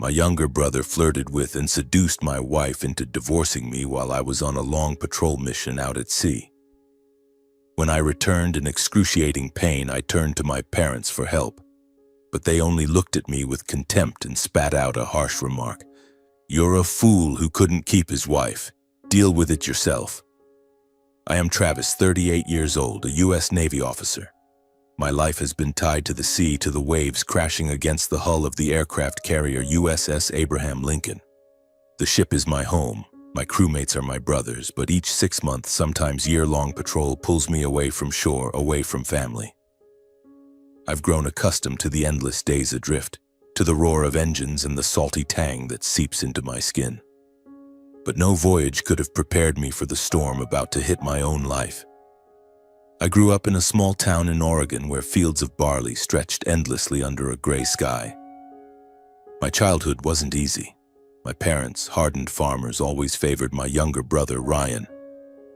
My younger brother flirted with and seduced my wife into divorcing me while I was on a long patrol mission out at sea. When I returned in excruciating pain, I turned to my parents for help, but they only looked at me with contempt and spat out a harsh remark. "You're a fool who couldn't keep his wife. Deal with it yourself." I am Travis, 38 years old, a U.S. Navy officer. My life has been tied to the sea, to the waves crashing against the hull of the aircraft carrier USS Abraham Lincoln. The ship is my home. My crewmates are my brothers, but each 6-month, sometimes year-long patrol pulls me away from shore, away from family. I've grown accustomed to the endless days adrift, to the roar of engines and the salty tang that seeps into my skin. But no voyage could have prepared me for the storm about to hit my own life. I grew up in a small town in Oregon where fields of barley stretched endlessly under a gray sky. My childhood wasn't easy. My parents, hardened farmers, always favored my younger brother, Ryan.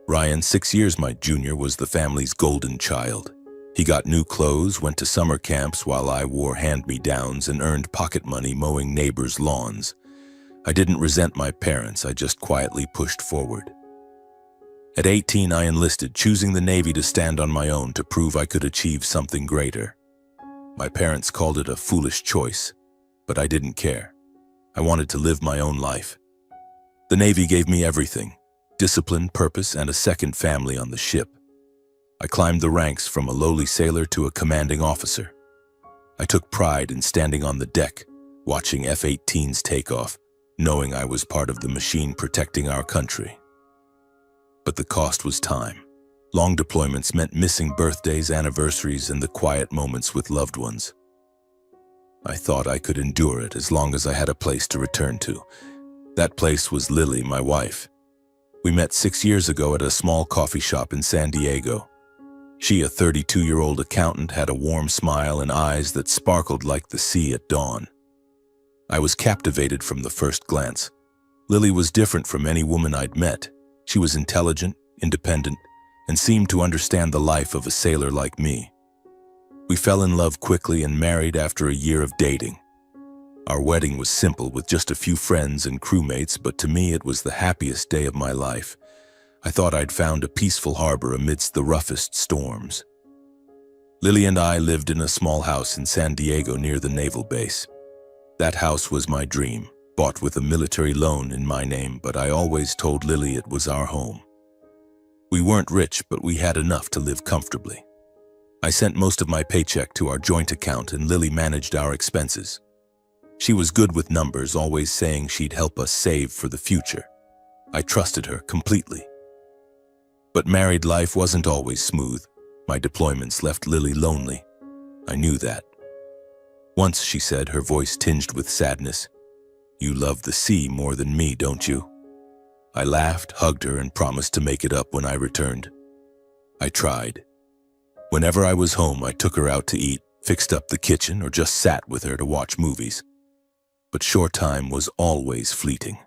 Ryan, 6 years my junior, was the family's golden child. He got new clothes, went to summer camps while I wore hand-me-downs, and earned pocket money mowing neighbors' lawns. I didn't resent my parents, I just quietly pushed forward. At 18, I enlisted, choosing the Navy to stand on my own to prove I could achieve something greater. My parents called it a foolish choice, but I didn't care. I wanted to live my own life. The Navy gave me everything: discipline, purpose, and a second family on the ship. I climbed the ranks from a lowly sailor to a commanding officer. I took pride in standing on the deck, watching F-18s take off, knowing I was part of the machine protecting our country. But the cost was time. Long deployments meant missing birthdays, anniversaries, and the quiet moments with loved ones. I thought I could endure it as long as I had a place to return to. That place was Lily, my wife. We met 6 years ago at a small coffee shop in San Diego. She, a 32-year-old accountant, had a warm smile and eyes that sparkled like the sea at dawn. I was captivated from the first glance. Lily was different from any woman I'd met. She was intelligent, independent, and seemed to understand the life of a sailor like me. We fell in love quickly and married after a year of dating. Our wedding was simple, with just a few friends and crewmates, but to me it was the happiest day of my life. I thought I'd found a peaceful harbor amidst the roughest storms. Lily and I lived in a small house in San Diego near the naval base. That house was my dream, bought with a military loan in my name, but I always told Lily it was our home. We weren't rich, but we had enough to live comfortably. I sent most of my paycheck to our joint account, and Lily managed our expenses. She was good with numbers, always saying she'd help us save for the future. I trusted her completely. But married life wasn't always smooth. My deployments left Lily lonely. I knew that. Once she said, her voice tinged with sadness, "You love the sea more than me, don't you?" I laughed, hugged her, and promised to make it up when I returned. I tried. Whenever I was home, I took her out to eat, fixed up the kitchen, or just sat with her to watch movies. But short time was always fleeting.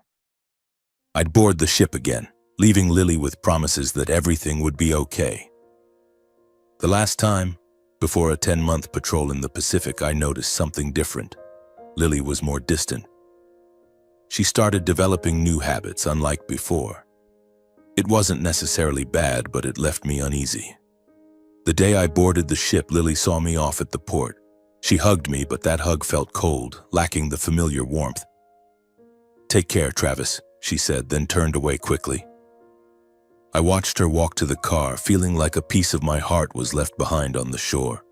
I'd board the ship again, leaving Lily with promises that everything would be okay. The last time, before a 10-month patrol in the Pacific, I noticed something different. Lily was more distant. She started developing new habits unlike before. It wasn't necessarily bad, but it left me uneasy. The day I boarded the ship, Lily saw me off at the port. She hugged me, but that hug felt cold, lacking the familiar warmth. "Take care, Travis," she said, then turned away quickly. I watched her walk to the car, feeling like a piece of my heart was left behind on the shore.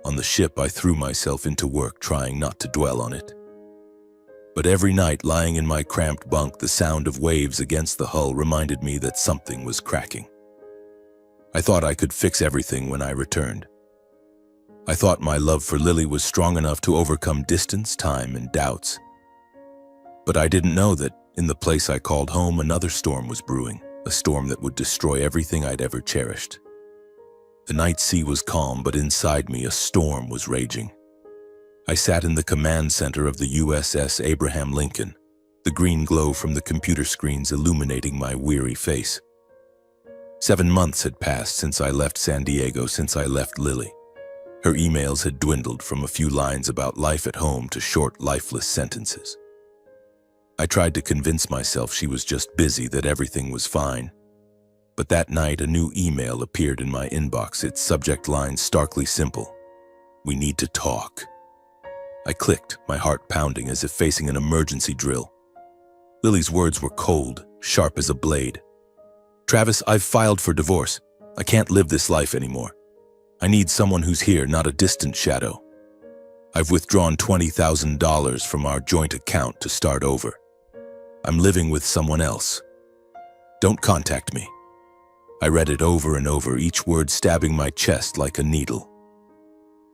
On the ship, I threw myself into work, trying not to dwell on it. But every night, lying in my cramped bunk, the sound of waves against the hull reminded me that something was cracking. I thought I could fix everything when I returned. I thought my love for Lily was strong enough to overcome distance, time, and doubts. But I didn't know that, in the place I called home, another storm was brewing, a storm that would destroy everything I'd ever cherished. The night sea was calm, but inside me a storm was raging. I sat in the command center of the USS Abraham Lincoln, the green glow from the computer screens illuminating my weary face. 7 months had passed since I left San Diego, since I left Lily. Her emails had dwindled from a few lines about life at home to short, lifeless sentences. I tried to convince myself she was just busy, that everything was fine. But that night, a new email appeared in my inbox, its subject line starkly simple: "We need to talk." I clicked, my heart pounding as if facing an emergency drill. Lily's words were cold, sharp as a blade. "Travis, I've filed for divorce. I can't live this life anymore. I need someone who's here, not a distant shadow. I've withdrawn $20,000 from our joint account to start over. I'm living with someone else. Don't contact me." I read it over and over, each word stabbing my chest like a needle.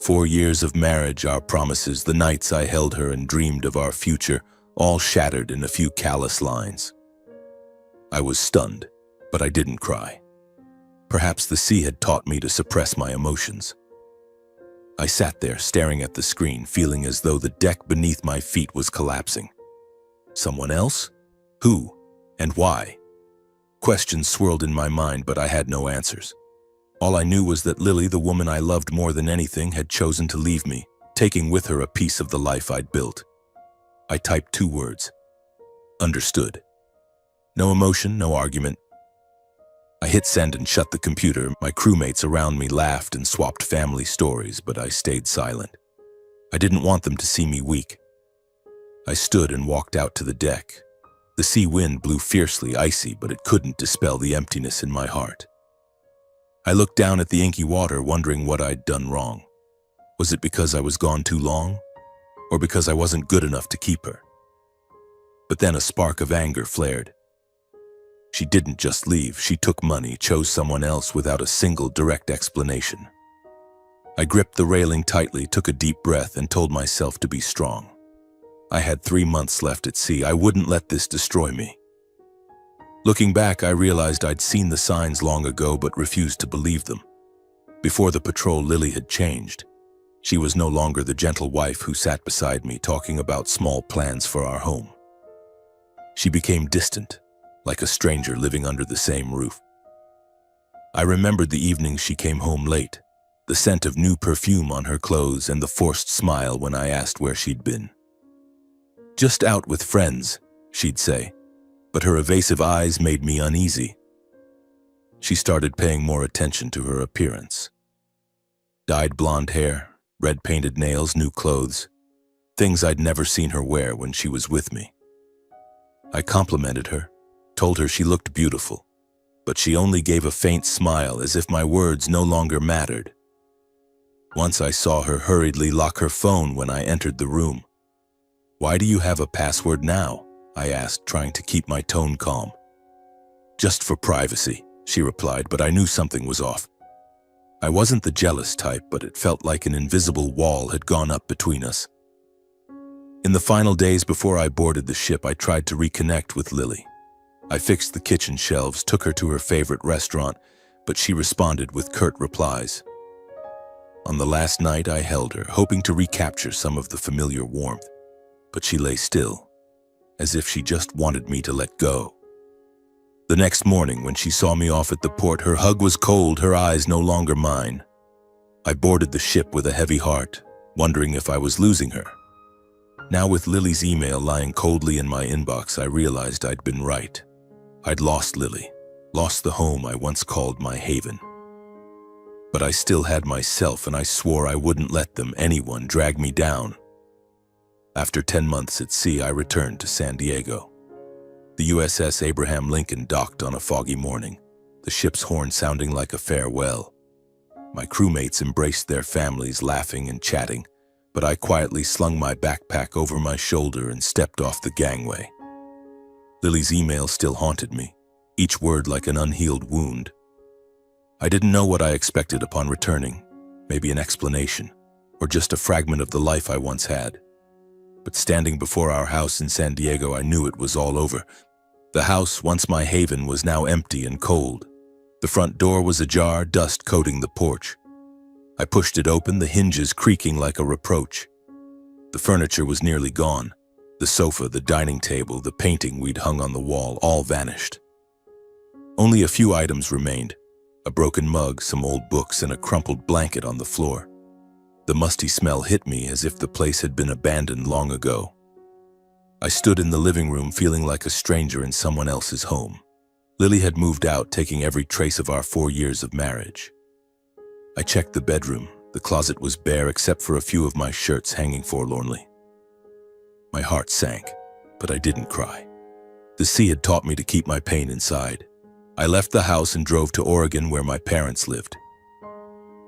4 years of marriage, our promises, the nights I held her and dreamed of our future, all shattered in a few callous lines. I was stunned, but I didn't cry. Perhaps the sea had taught me to suppress my emotions. I sat there, staring at the screen, feeling as though the deck beneath my feet was collapsing. Someone else? Who? And why? Questions swirled in my mind, but I had no answers. All I knew was that Lily, the woman I loved more than anything, had chosen to leave me, taking with her a piece of the life I'd built. I typed 2 words: understood. No emotion, no argument. I hit send and shut the computer. My crewmates around me laughed and swapped family stories, but I stayed silent. I didn't want them to see me weak. I stood and walked out to the deck. The sea wind blew fiercely, icy, but it couldn't dispel the emptiness in my heart. I looked down at the inky water, wondering what I'd done wrong. Was it because I was gone too long? Or because I wasn't good enough to keep her? But then a spark of anger flared. She didn't just leave, she took money, chose someone else without a single direct explanation. I gripped the railing tightly, took a deep breath, and told myself to be strong. I had 3 months left at sea. I wouldn't let this destroy me. Looking back, I realized I'd seen the signs long ago but refused to believe them. Before the patrol, Lily had changed. She was no longer the gentle wife who sat beside me talking about small plans for our home. She became distant, like a stranger living under the same roof. I remembered the evenings she came home late, the scent of new perfume on her clothes and the forced smile when I asked where she'd been. "Just out with friends," she'd say, but her evasive eyes made me uneasy. She started paying more attention to her appearance. Dyed blonde hair, red-painted nails, new clothes, things I'd never seen her wear when she was with me. I complimented her, told her she looked beautiful, but she only gave a faint smile as if my words no longer mattered. Once I saw her hurriedly lock her phone when I entered the room. "Why do you have a password now?" I asked, trying to keep my tone calm. "Just for privacy," she replied, but I knew something was off. I wasn't the jealous type, but it felt like an invisible wall had gone up between us. In the final days before I boarded the ship, I tried to reconnect with Lily. I fixed the kitchen shelves, took her to her favorite restaurant, but she responded with curt replies. On the last night, I held her, hoping to recapture some of the familiar warmth, but she lay still, as if she just wanted me to let go. The next morning, when she saw me off at the port, her hug was cold, her eyes no longer mine. I boarded the ship with a heavy heart, wondering if I was losing her. Now, with Lily's email lying coldly in my inbox, I realized I'd been right. I'd lost Lily, lost the home I once called my haven. But I still had myself, and I swore I wouldn't let them, anyone, drag me down. After 10 months at sea, I returned to San Diego. The USS Abraham Lincoln docked on a foggy morning, the ship's horn sounding like a farewell. My crewmates embraced their families, laughing and chatting, but I quietly slung my backpack over my shoulder and stepped off the gangway. Lily's email still haunted me, each word like an unhealed wound. I didn't know what I expected upon returning, maybe an explanation, or just a fragment of the life I once had. But standing before our house in San Diego, I knew it was all over. The house, once my haven, was now empty and cold. The front door was ajar, dust coating the porch. I pushed it open, the hinges creaking like a reproach. The furniture was nearly gone. The sofa, the dining table, the painting we'd hung on the wall, all vanished. Only a few items remained. A broken mug, some old books, and a crumpled blanket on the floor. The musty smell hit me as if the place had been abandoned long ago. I stood in the living room feeling like a stranger in someone else's home. Lily had moved out, taking every trace of our 4 years of marriage. I checked the bedroom. The closet was bare except for a few of my shirts hanging forlornly. My heart sank, but I didn't cry. The sea had taught me to keep my pain inside. I left the house and drove to Oregon where my parents lived.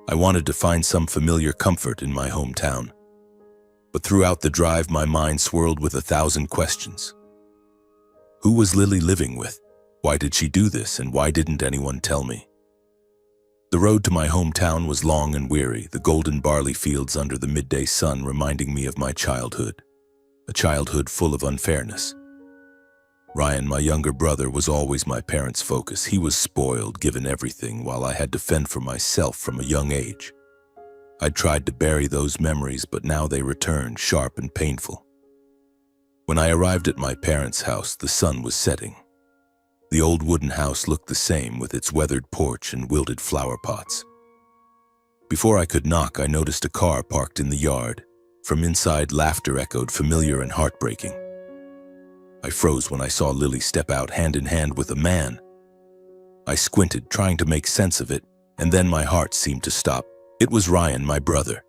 I wanted to find some familiar comfort in my hometown. But throughout the drive, my mind swirled with 1,000 questions. Who was Lily living with? Why did she do this, and why didn't anyone tell me? The road to my hometown was long and weary, the golden barley fields under the midday sun reminding me of my childhood, a childhood full of unfairness. Ryan, my younger brother, was always my parents' focus. He was spoiled, given everything, while I had to fend for myself from a young age. I'd tried to bury those memories, but now they returned, sharp and painful. When I arrived at my parents' house, the sun was setting. The old wooden house looked the same, with its weathered porch and wilted flower pots. Before I could knock, I noticed a car parked in the yard. From inside, laughter echoed, familiar and heartbreaking. I froze when I saw Lily step out hand in hand with a man. I squinted, trying to make sense of it, and then my heart seemed to stop. It was Ryan, my brother.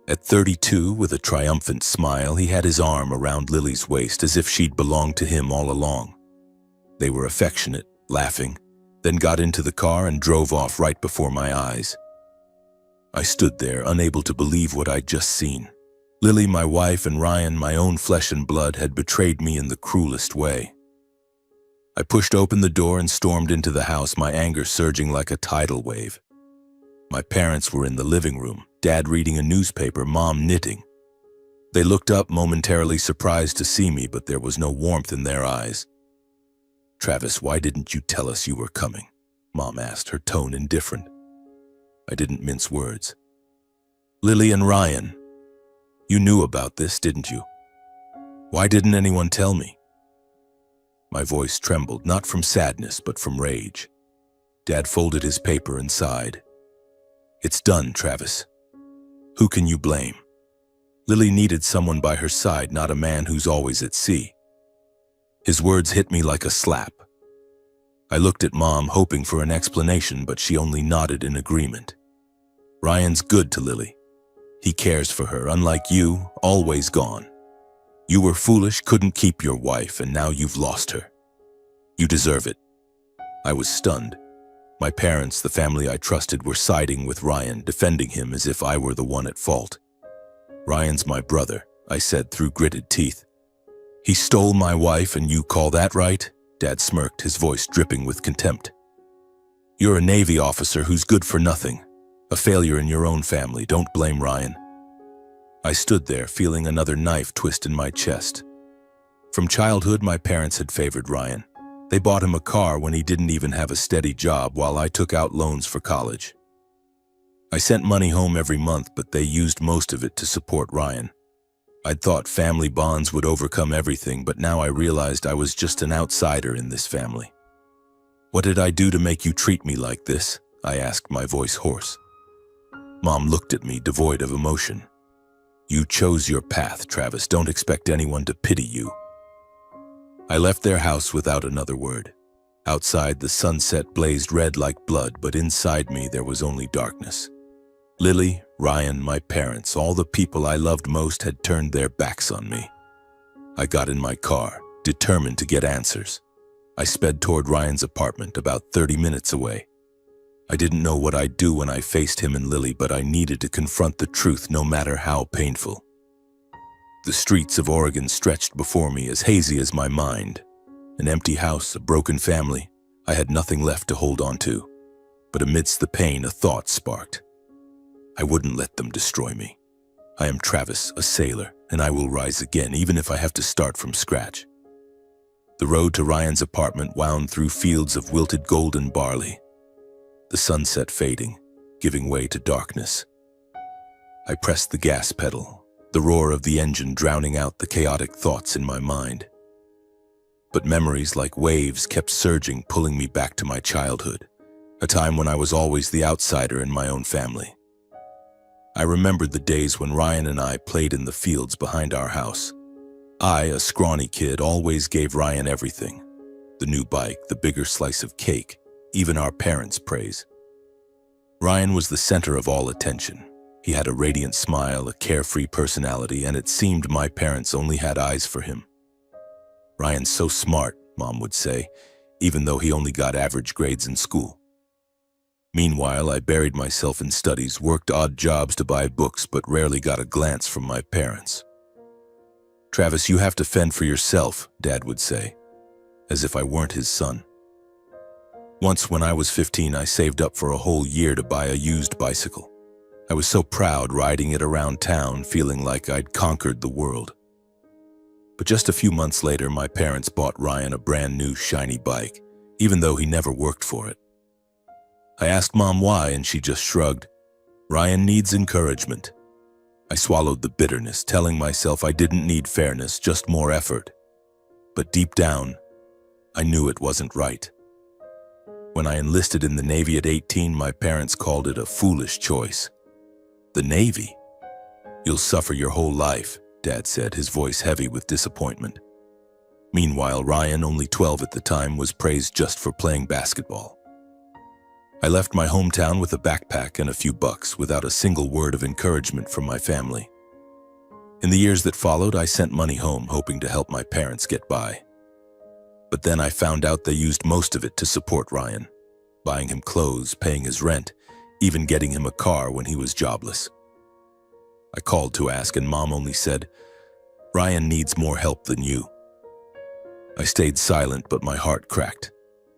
At 32, with a triumphant smile, he had his arm around Lily's waist as if she'd belonged to him all along. They were affectionate, laughing, then got into the car and drove off right before my eyes. I stood there, unable to believe what I'd just seen. Lily, my wife, and Ryan, my own flesh and blood, had betrayed me in the cruelest way. I pushed open the door and stormed into the house, my anger surging like a tidal wave. My parents were in the living room, Dad reading a newspaper, Mom knitting. They looked up, momentarily surprised to see me, but there was no warmth in their eyes. "Travis, why didn't you tell us you were coming?" Mom asked, her tone indifferent. I didn't mince words. "Lily and Ryan, you knew about this, didn't you? Why didn't anyone tell me?" My voice trembled, not from sadness, but from rage. Dad folded his paper and sighed. "It's done, Travis. Who can you blame? Lily needed someone by her side, not a man who's always at sea." His words hit me like a slap. I looked at Mom, hoping for an explanation, but she only nodded in agreement. "Ryan's good to Lily. He cares for her, unlike you, always gone. You were foolish, couldn't keep your wife, and now you've lost her. You deserve it." I was stunned. My parents, the family I trusted, were siding with Ryan, defending him as if I were the one at fault. "Ryan's my brother," I said through gritted teeth. "He stole my wife, and you call that right?" Dad smirked, his voice dripping with contempt. "You're a Navy officer who's good for nothing. A failure in your own family. Don't blame Ryan." I stood there, feeling another knife twist in my chest. From childhood, my parents had favored Ryan. They bought him a car when he didn't even have a steady job, while I took out loans for college. I sent money home every month, but they used most of it to support Ryan. I'd thought family bonds would overcome everything, but now I realized I was just an outsider in this family. "What did I do to make you treat me like this?" I asked, my voice hoarse. Mom looked at me, devoid of emotion. "You chose your path, Travis. Don't expect anyone to pity you." I left their house without another word. Outside, the sunset blazed red like blood, but inside me there was only darkness. Lily, Ryan, my parents, all the people I loved most had turned their backs on me. I got in my car, determined to get answers. I sped toward Ryan's apartment, about 30 minutes away. I didn't know what I'd do when I faced him and Lily, but I needed to confront the truth, no matter how painful. The streets of Oregon stretched before me, as hazy as my mind. An empty house, a broken family. I had nothing left to hold on to. But amidst the pain, a thought sparked. I wouldn't let them destroy me. I am Travis, a sailor, and I will rise again, even if I have to start from scratch. The road to Ryan's apartment wound through fields of wilted golden barley. The sunset fading, giving way to darkness. I pressed the gas pedal, the roar of the engine drowning out the chaotic thoughts in my mind. But memories like waves kept surging, pulling me back to my childhood, a time when I was always the outsider in my own family. I remembered the days when Ryan and I played in the fields behind our house. I, a scrawny kid, always gave Ryan everything. The new bike, the bigger slice of cake, even our parents' praise. Ryan was the center of all attention. He had a radiant smile, a carefree personality, and it seemed my parents only had eyes for him. "Ryan's so smart," Mom would say, even though he only got average grades in school. Meanwhile, I buried myself in studies, worked odd jobs to buy books, but rarely got a glance from my parents. "Travis, you have to fend for yourself," Dad would say, as if I weren't his son. Once, when I was 15, I saved up for a whole year to buy a used bicycle. I was so proud riding it around town, feeling like I'd conquered the world. But just a few months later, my parents bought Ryan a brand new shiny bike, even though he never worked for it. I asked Mom why, and she just shrugged. "Ryan needs encouragement." I swallowed the bitterness, telling myself I didn't need fairness, just more effort. But deep down, I knew it wasn't right. When I enlisted in the Navy at 18, my parents called it a foolish choice. "The Navy? You'll suffer your whole life," Dad said, his voice heavy with disappointment. Meanwhile, Ryan, only 12 at the time, was praised just for playing basketball. I left my hometown with a backpack and a few bucks, without a single word of encouragement from my family. In the years that followed, I sent money home, hoping to help my parents get by. But then I found out they used most of it to support Ryan, buying him clothes, paying his rent, even getting him a car when he was jobless. I called to ask, and Mom only said, "Ryan needs more help than you." I stayed silent, but my heart cracked.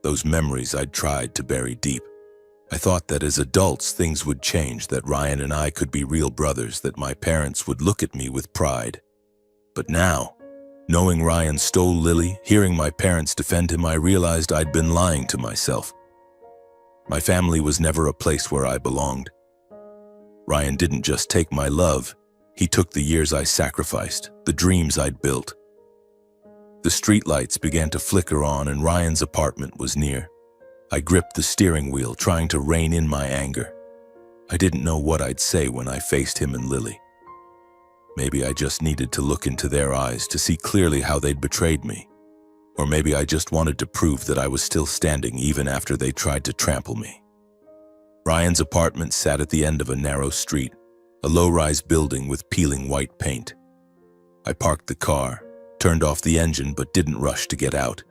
Those memories I'd tried to bury deep. I thought that as adults things would change, that Ryan and I could be real brothers, that my parents would look at me with pride. But now, knowing Ryan stole Lily, hearing my parents defend him, I realized I'd been lying to myself. My family was never a place where I belonged. Ryan didn't just take my love, he took the years I sacrificed, the dreams I'd built. The streetlights began to flicker on, and Ryan's apartment was near. I gripped the steering wheel, trying to rein in my anger. I didn't know what I'd say when I faced him and Lily. Maybe I just needed to look into their eyes to see clearly how they'd betrayed me. Or maybe I just wanted to prove that I was still standing even after they tried to trample me. Ryan's apartment sat at the end of a narrow street, a low-rise building with peeling white paint. I parked the car, turned off the engine, but didn't rush to get out.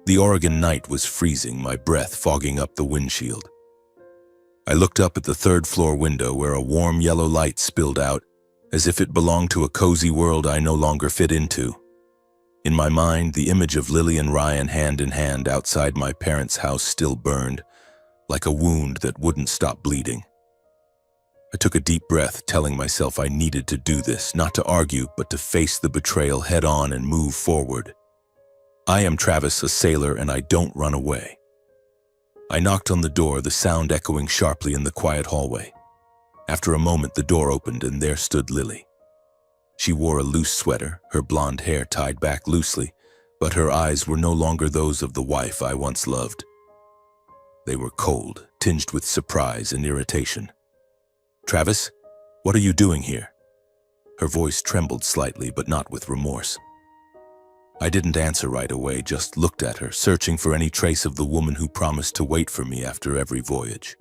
The Oregon night was freezing, my breath fogging up the windshield. I looked up at the third-floor window where a warm yellow light spilled out, as if it belonged to a cozy world I no longer fit into. In my mind, the image of Lily and Ryan hand in hand outside my parents' house still burned, like a wound that wouldn't stop bleeding. I took a deep breath, telling myself I needed to do this, not to argue, but to face the betrayal head-on and move forward. I am Travis, a sailor, and I don't run away. I knocked on the door, the sound echoing sharply in the quiet hallway. After a moment, the door opened, and there stood Lily. She wore a loose sweater, her blonde hair tied back loosely, but her eyes were no longer those of the wife I once loved. They were cold, tinged with surprise and irritation. "Travis, what are you doing here?" Her voice trembled slightly, but not with remorse. I didn't answer right away, just looked at her, searching for any trace of the woman who promised to wait for me after every voyage.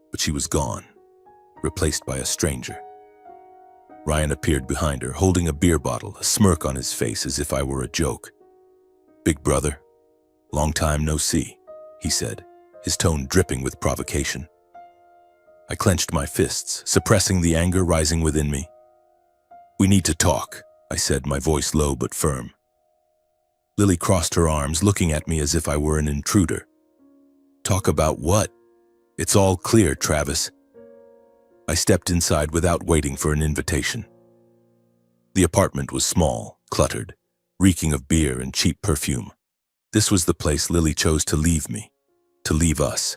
But she was gone, replaced by a stranger. Ryan appeared behind her, holding a beer bottle, a smirk on his face as if I were a joke. "Big brother, long time no see," he said, his tone dripping with provocation. I clenched my fists, suppressing the anger rising within me. "We need to talk," I said, my voice low but firm. Lily crossed her arms, looking at me as if I were an intruder. "Talk about what? It's all clear, Travis." I stepped inside without waiting for an invitation. The apartment was small, cluttered, reeking of beer and cheap perfume. This was the place Lily chose to leave me, to leave us.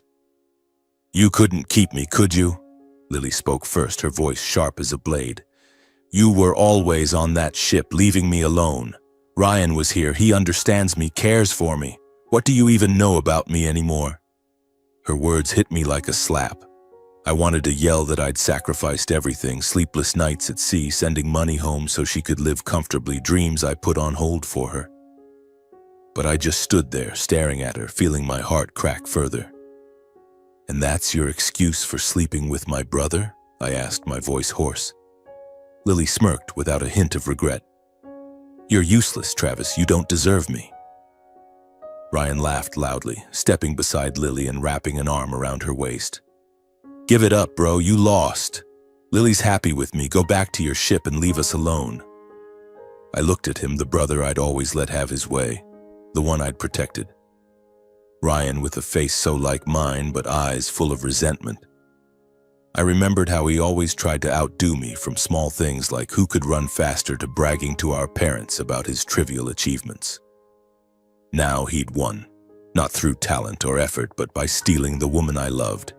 "You couldn't keep me, could you?" Lily spoke first, her voice sharp as a blade. "You were always on that ship, leaving me alone. Ryan was here, he understands me, cares for me. What do you even know about me anymore?" Her words hit me like a slap. I wanted to yell that I'd sacrificed everything, sleepless nights at sea, sending money home so she could live comfortably, dreams I put on hold for her. But I just stood there, staring at her, feeling my heart crack further. "And that's your excuse for sleeping with my brother?" I asked, my voice hoarse. Lily smirked without a hint of regret. "You're useless, Travis. You don't deserve me." Ryan laughed loudly, stepping beside Lily and wrapping an arm around her waist. "Give it up, bro. You lost. Lily's happy with me. Go back to your ship and leave us alone." I looked at him, the brother I'd always let have his way, the one I'd protected. Ryan with a face so like mine, but eyes full of resentment. I remembered how he always tried to outdo me, from small things like who could run faster to bragging to our parents about his trivial achievements. Now he'd won, not through talent or effort, but by stealing the woman I loved.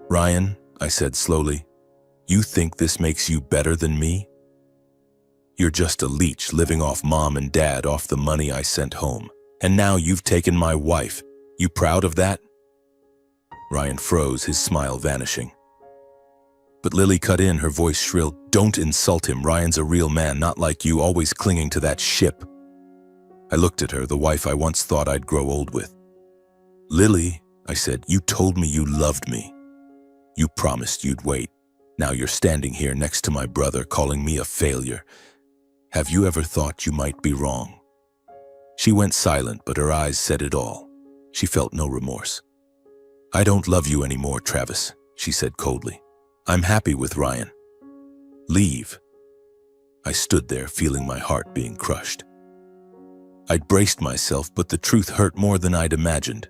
"Ryan," I said slowly, "you think this makes you better than me? You're just a leech living off mom and dad, off the money I sent home. And now you've taken my wife. You proud of that?" Ryan froze, his smile vanishing. But Lily cut in, her voice shrill. "Don't insult him. Ryan's a real man, not like you, always clinging to that ship." I looked at her, the wife I once thought I'd grow old with. "Lily," I said, "you told me you loved me. You promised you'd wait. Now you're standing here next to my brother, calling me a failure. Have you ever thought you might be wrong?" She went silent, but her eyes said it all. She felt no remorse. "I don't love you anymore, Travis," she said coldly. "I'm happy with Ryan. Leave." I stood there, feeling my heart being crushed. I'd braced myself, but the truth hurt more than I'd imagined.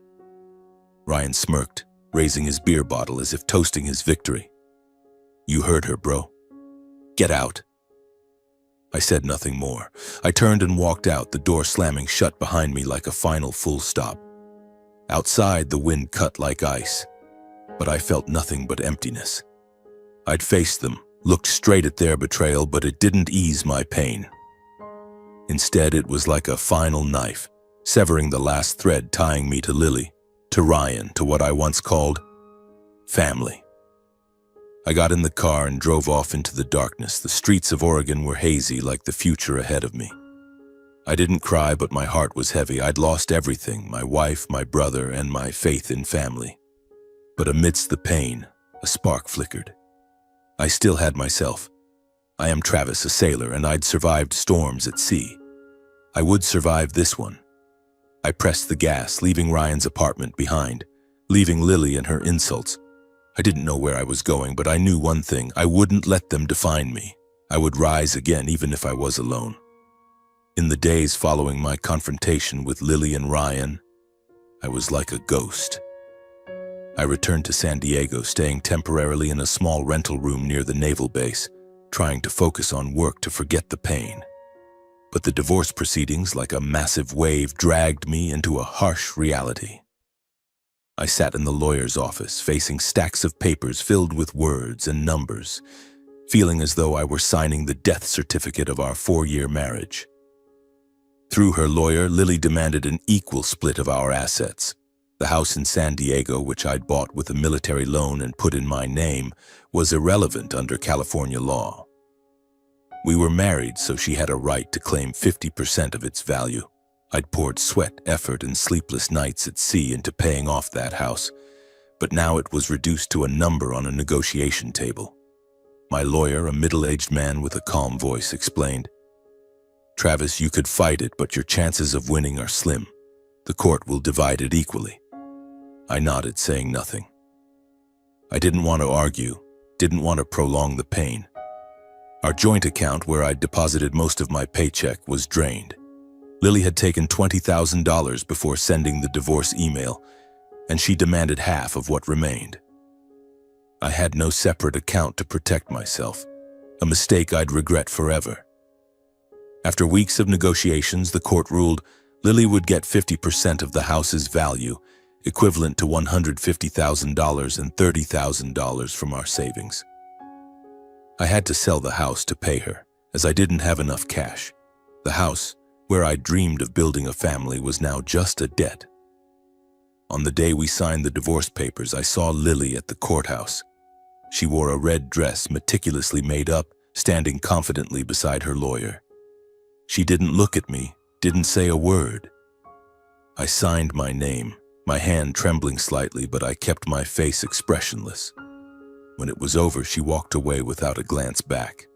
Ryan smirked, raising his beer bottle as if toasting his victory. "You heard her, bro. Get out." I said nothing more. I turned and walked out, the door slamming shut behind me like a final full stop. Outside, the wind cut like ice, but I felt nothing but emptiness. I'd faced them, looked straight at their betrayal, but it didn't ease my pain. Instead, it was like a final knife, severing the last thread tying me to Lily, to Ryan, to what I once called family. I got in the car and drove off into the darkness. The streets of Oregon were hazy, like the future ahead of me. I didn't cry, but my heart was heavy. I'd lost everything, my wife, my brother, and my faith in family. But amidst the pain, a spark flickered. I still had myself. I am Travis, a sailor, and I'd survived storms at sea. I would survive this one. I pressed the gas, leaving Ryan's apartment behind, leaving Lily and her insults. I didn't know where I was going, but I knew one thing: I wouldn't let them define me. I would rise again, even if I was alone. In the days following my confrontation with Lily and Ryan, I was like a ghost. I returned to San Diego, staying temporarily in a small rental room near the naval base, trying to focus on work to forget the pain. But the divorce proceedings, like a massive wave, dragged me into a harsh reality. I sat in the lawyer's office, facing stacks of papers filled with words and numbers, feeling as though I were signing the death certificate of our 4-year marriage. Through her lawyer, Lily demanded an equal split of our assets. The house in San Diego, which I'd bought with a military loan and put in my name, was irrelevant under California law. We were married, so she had a right to claim 50% of its value. I'd poured sweat, effort, and sleepless nights at sea into paying off that house, but now it was reduced to a number on a negotiation table. My lawyer, a middle-aged man with a calm voice, explained, "Travis, you could fight it, but your chances of winning are slim. The court will divide it equally." I nodded, saying nothing. I didn't want to argue, didn't want to prolong the pain. Our joint account, where I'd deposited most of my paycheck, was drained. Lily had taken $20,000 before sending the divorce email, and she demanded half of what remained. I had no separate account to protect myself, a mistake I'd regret forever. After weeks of negotiations, the court ruled Lily would get 50% of the house's value, equivalent to $150,000 and $30,000 from our savings. I had to sell the house to pay her, as I didn't have enough cash. The house, where I dreamed of building a family, was now just a debt. On the day we signed the divorce papers, I saw Lily at the courthouse. She wore a red dress meticulously made up, standing confidently beside her lawyer. She didn't look at me, didn't say a word. I signed my name, my hand trembling slightly, but I kept my face expressionless. When it was over, she walked away without a glance back.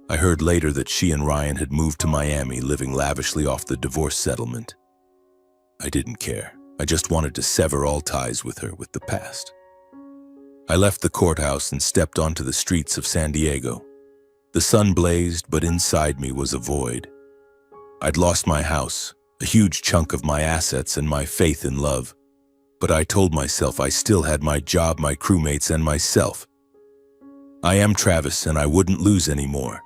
I heard later that she and Ryan had moved to Miami, living lavishly off the divorce settlement. I didn't care. I just wanted to sever all ties with her, with the past. I left the courthouse and stepped onto the streets of San Diego. The sun blazed, but inside me was a void. I'd lost my house, a huge chunk of my assets and my faith in love. But I told myself I still had my job, my crewmates, and myself. I am Travis, and I wouldn't lose anymore.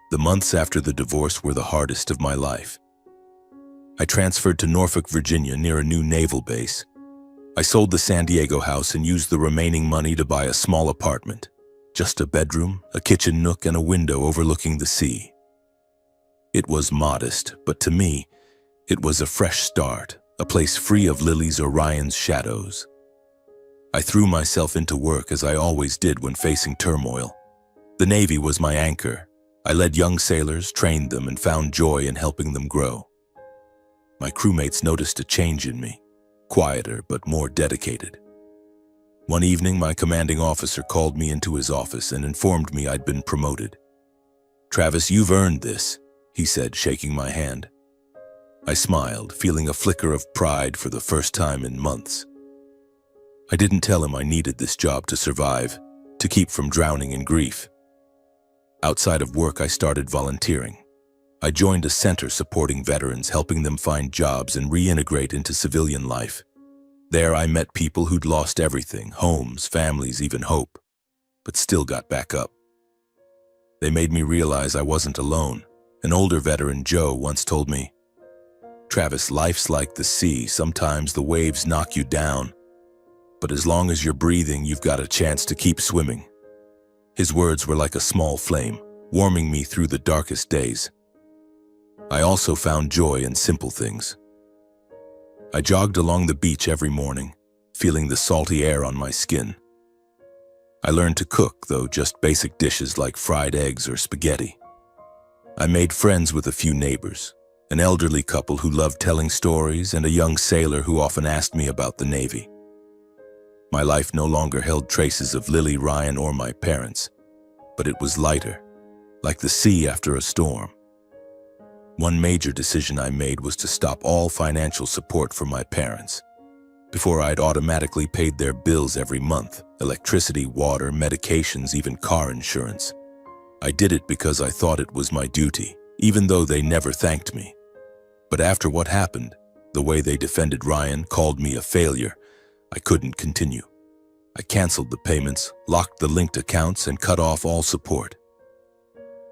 The months after the divorce were the hardest of my life. I transferred to Norfolk, Virginia, near a new naval base. I sold the San Diego house and used the remaining money to buy a small apartment. Just a bedroom, a kitchen nook, and a window overlooking the sea. It was modest, but to me, it was a fresh start, a place free of Lily's or Ryan's shadows. I threw myself into work as I always did when facing turmoil. The Navy was my anchor. I led young sailors, trained them, and found joy in helping them grow. My crewmates noticed a change in me, quieter but more dedicated. One evening, my commanding officer called me into his office and informed me I'd been promoted. "Travis, you've earned this," he said, shaking my hand. I smiled, feeling a flicker of pride for the first time in months. I didn't tell him I needed this job to survive, to keep from drowning in grief. Outside of work, I started volunteering. I joined a center supporting veterans, helping them find jobs and reintegrate into civilian life. There, I met people who'd lost everything, homes, families, even hope, but still got back up. They made me realize I wasn't alone. An older veteran, Joe, once told me, "Travis, life's like the sea. Sometimes the waves knock you down, but as long as you're breathing, you've got a chance to keep swimming." His words were like a small flame, warming me through the darkest days. I also found joy in simple things. I jogged along the beach every morning, feeling the salty air on my skin. I learned to cook, though just basic dishes like fried eggs or spaghetti. I made friends with a few neighbors, an elderly couple who loved telling stories and a young sailor who often asked me about the Navy. My life no longer held traces of Lily, Ryan, or my parents, but it was lighter, like the sea after a storm. One major decision I made was to stop all financial support for my parents. Before, I'd automatically paid their bills every month, electricity, water, medications, even car insurance. I did it because I thought it was my duty, even though they never thanked me. But after what happened, the way they defended Ryan, called me a failure, I couldn't continue. I canceled the payments, locked the linked accounts, and cut off all support.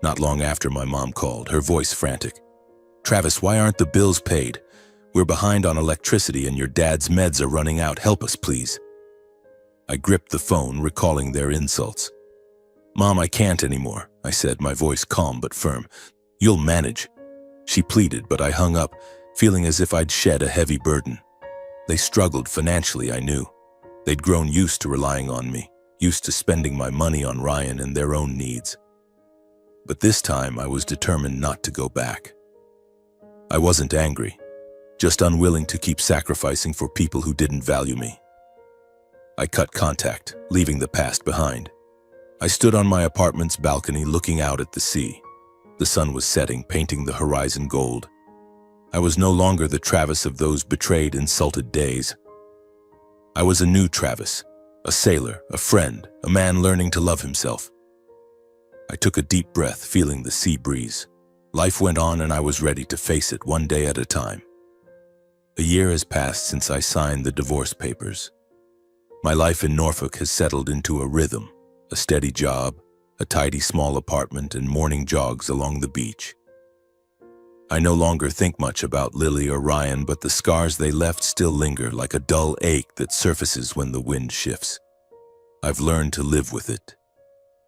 Not long after, my mom called, her voice frantic. "Travis, why aren't the bills paid? We're behind on electricity and your dad's meds are running out. Help us, please." I gripped the phone, recalling their insults. "Mom, I can't anymore," I said, my voice calm but firm. "You'll manage." She pleaded, but I hung up, feeling as if I'd shed a heavy burden. They struggled financially, I knew. They'd grown used to relying on me, used to spending my money on Ryan and their own needs. But this time, I was determined not to go back. I wasn't angry, just unwilling to keep sacrificing for people who didn't value me. I cut contact, leaving the past behind. I stood on my apartment's balcony looking out at the sea. The sun was setting, painting the horizon gold. I was no longer the Travis of those betrayed, insulted days. I was a new Travis, a sailor, a friend, a man learning to love himself. I took a deep breath, feeling the sea breeze. Life went on and I was ready to face it one day at a time. A year has passed since I signed the divorce papers. My life in Norfolk has settled into a rhythm, a steady job, a tidy small apartment, and morning jogs along the beach. I no longer think much about Lily or Ryan, but the scars they left still linger like a dull ache that surfaces when the wind shifts. I've learned to live with it,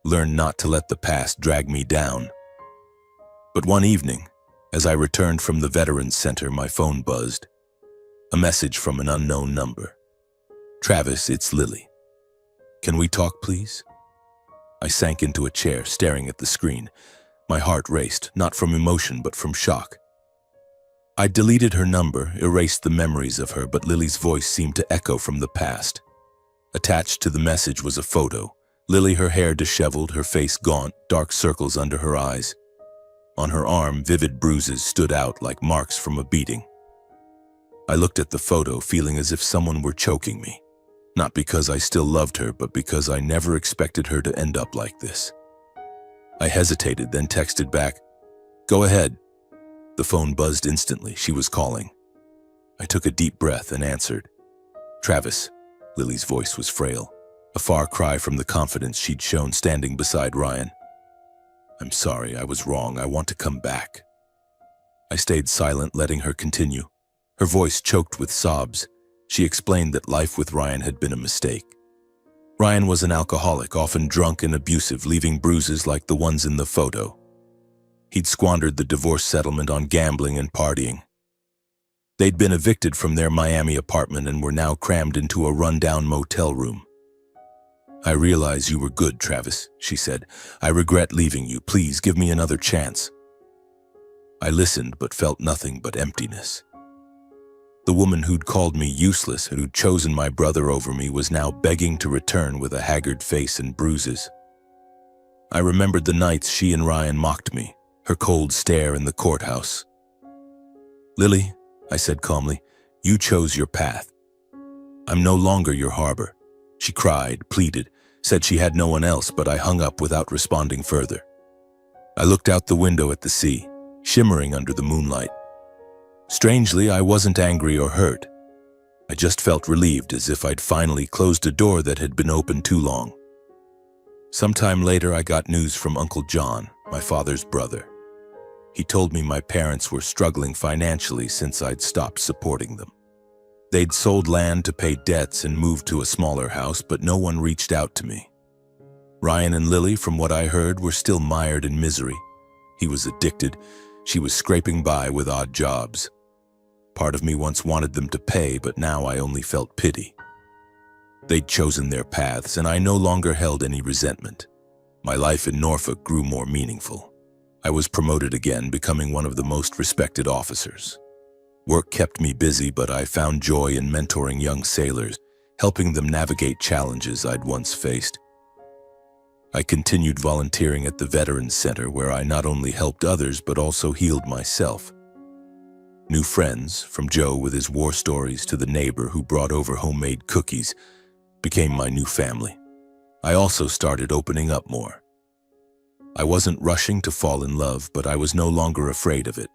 learned not to let the past drag me down. But one evening, as I returned from the Veterans Center, my phone buzzed. A message from an unknown number. Travis, it's Lily. Can we talk, please? I sank into a chair, staring at the screen. My heart raced, not from emotion, but from shock. I deleted her number, erased the memories of her, but Lily's voice seemed to echo from the past. Attached to the message was a photo. Lily, her hair disheveled, her face gaunt, dark circles under her eyes. On her arm, vivid bruises stood out like marks from a beating. I looked at the photo, feeling as if someone were choking me. Not because I still loved her, but because I never expected her to end up like this. I hesitated, then texted back, "Go ahead." The phone buzzed instantly. She was calling. I took a deep breath and answered. "Travis." Lily's voice was frail, a far cry from the confidence she'd shown standing beside Ryan. "I'm sorry, I was wrong. I want to come back." I stayed silent, letting her continue. Her voice choked with sobs. She explained that life with Ryan had been a mistake. Ryan was an alcoholic, often drunk and abusive, leaving bruises like the ones in the photo. He'd squandered the divorce settlement on gambling and partying. They'd been evicted from their Miami apartment and were now crammed into a rundown motel room. "I realize you were good, Travis," she said. "I regret leaving you. Please give me another chance." I listened, but felt nothing but emptiness. The woman who'd called me useless, who'd chosen my brother over me, was now begging to return with a haggard face and bruises. I remembered the nights she and Ryan mocked me, her cold stare in the courthouse. "Lily," I said calmly, "you chose your path. I'm no longer your harbor." She cried, pleaded, said she had no one else, but I hung up without responding further. I looked out the window at the sea, shimmering under the moonlight. Strangely, I wasn't angry or hurt. I just felt relieved, as if I'd finally closed a door that had been open too long. Sometime later, I got news from Uncle John, my father's brother. He told me my parents were struggling financially since I'd stopped supporting them. They'd sold land to pay debts and moved to a smaller house, but no one reached out to me. Ryan and Lily, from what I heard, were still mired in misery. He was addicted. She was scraping by with odd jobs. Part of me once wanted them to pay, but now I only felt pity. They'd chosen their paths, and I no longer held any resentment. My life in Norfolk grew more meaningful. I was promoted again, becoming one of the most respected officers. Work kept me busy, but I found joy in mentoring young sailors, helping them navigate challenges I'd once faced. I continued volunteering at the Veterans Center, where I not only helped others but also healed myself. New friends, from Joe with his war stories to the neighbor who brought over homemade cookies, became my new family. I also started opening up more. I wasn't rushing to fall in love, but I was no longer afraid of it.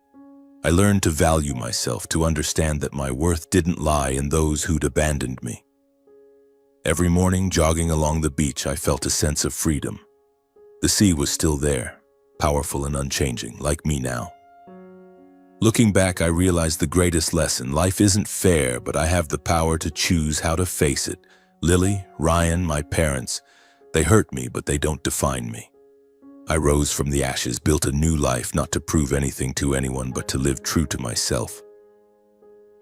I learned to value myself, to understand that my worth didn't lie in those who'd abandoned me. Every morning, jogging along the beach, I felt a sense of freedom. The sea was still there, powerful and unchanging, like me now. Looking back, I realized the greatest lesson: life isn't fair, but I have the power to choose how to face it. Lily, Ryan, my parents, they hurt me, but they don't define me. I rose from the ashes, built a new life, not to prove anything to anyone, but to live true to myself.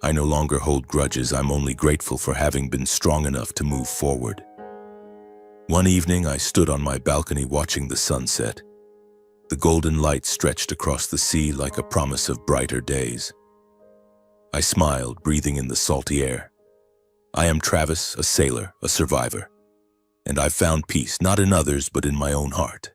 I no longer hold grudges. I'm only grateful for having been strong enough to move forward. One evening, I stood on my balcony watching the sunset. The golden light stretched across the sea like a promise of brighter days. I smiled, breathing in the salty air. I am Travis, a sailor, a survivor. And I've found peace, not in others, but in my own heart.